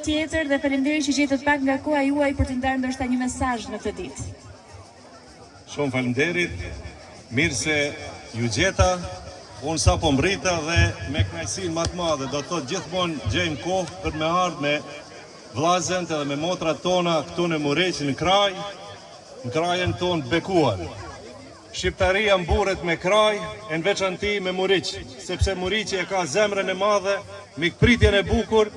Tjetër dhe faleminderit që gjetët pak nga koha juaj për të ndarë ndoshta një mesazh në këtë ditë. Shumë faleminderit. Mirë se ju gjeta. Unë sa po mbrita dhe me kënaqësinë më të madhe do të thotë gjithmonë gjejmë kohë për me ardhur me vllazënt edhe me motrat tona këtu në Muriq, në kraj, në krajën tonë bekuar. Shqiptaria mburret me kraj, e në veçanti me Muriq, sepse Muriqi e ka zemrën e madhe, mikpritjen e bukur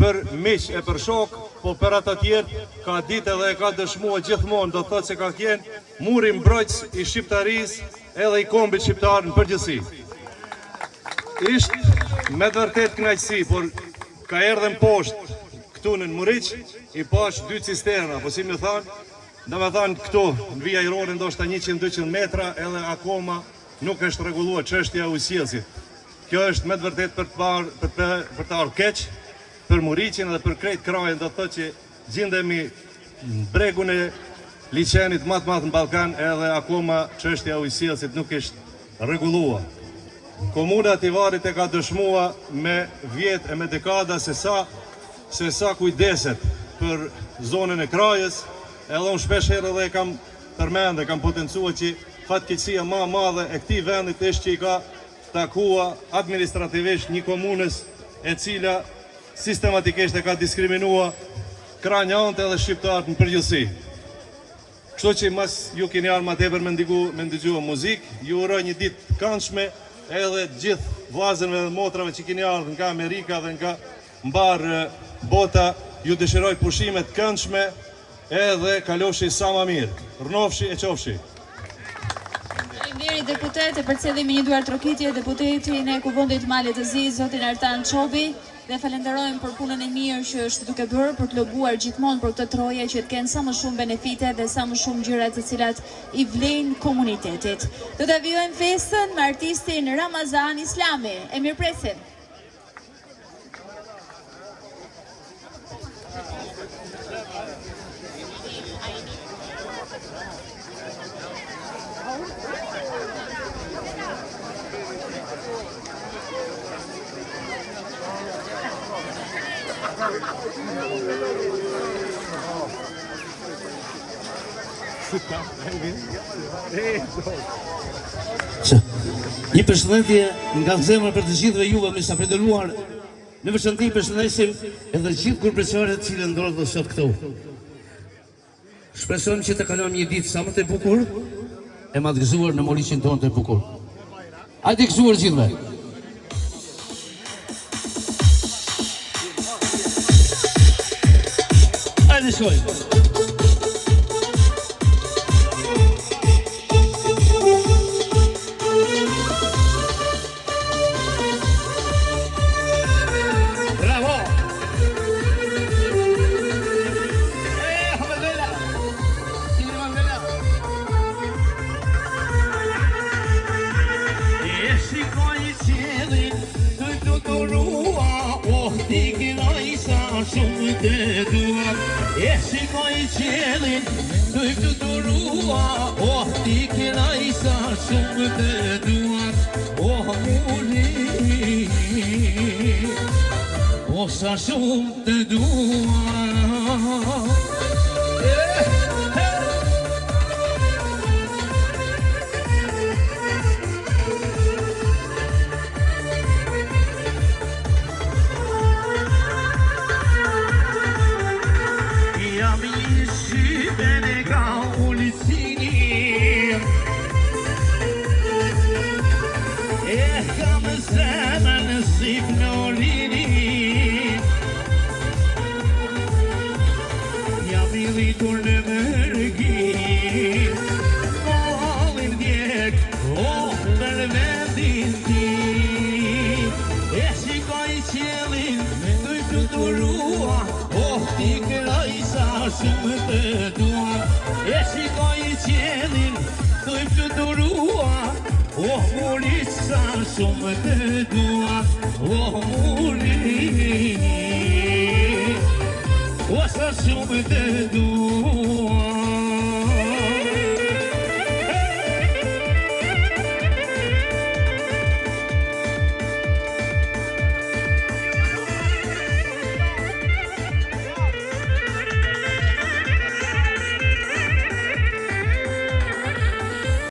për miq e për shok, po për ata tjerë ka ditë edhe e ka dëshmuar gjithmonë, do të thotë se ka qenë muri mbrojtës i shqiptarisë edhe i kombit shqiptar në përgjithësi. Ishtë me vërtet kënaqësi, por ka erdhën poshtë këtu në Muriq, i pash 2 cisterna, po si më thanë, dhe me thanë këtu, në vija Irore ndoshta 100-200 metra, edhe akoma nuk është rregulluar çështja e ujësjellësit. Kjo është me vërtet për të ardhur keq për Muriqin dhe për krejt krajin, do të thotë që gjendemi në bregun e liçenit më të madh në Ballkan, edhe akoma çështja e ujësjellësit nuk është rregulluar. Komuna e Tivarit e ka dëshmuar me vjet e me dekada se sa kujdeset për zonën e krajës, edhe unë shpesh herë edhe kam përmend dhe kam potencuar që fatkeqësia më e madhe e këtij vendit është që i ka takuar administrativisht një komunës e cila sistematikisht e ka diskriminuar kranjante dhe shqiptarët në përgjithësi. Kështu që mas ju keni ardhur më tepër me ndëgjuar muzikë, ju uroj një ditë të këndshme edhe gjithë vllazërve dhe motrave që keni ardhur nga Amerika dhe nga mbar bota, ju dëshiroj pushime të këndshme edhe kalofshi sa më mirë. Rnofshi e qofshi. Faleminderit deputet, e përcjellim me një duar trokitje deputetin e Kuvendit Malet të Zi, zotin Artan Çobi, dhe falenderojmë për punën e mirë që është duke bërë për të lobuar gjithmonë për këtë troje që të kenë sa më shumë benefite dhe sa më shumë gjëra të cilat i vlejnë komunitetit. Do ta vijojmë festën me artistin Ramazan Islami. E mirëpresim. Një përshëndetje nga zemra për të gjithëve juve me sa përdeluar. Në veçanti përshëndesim edhe gjithë kurbeqarët që ndodhen sot këtu. Shpresojmë që të kalojmë një ditë sa më të bukur e madhgëzuar në Muriqin tonë të bukur. Hajde gëzuar gjithëve. Hajde shkojmë. E shikoj qelin, dojmë të durua, oh, ti kena i sa shumë të duar, oh, muri, oh, sa shumë të duar. Shumë të duar, e shikoj qelin, dojmë të durua, oh, muri sa shumë të duar, oh, muri, oh, sa shumë të duar.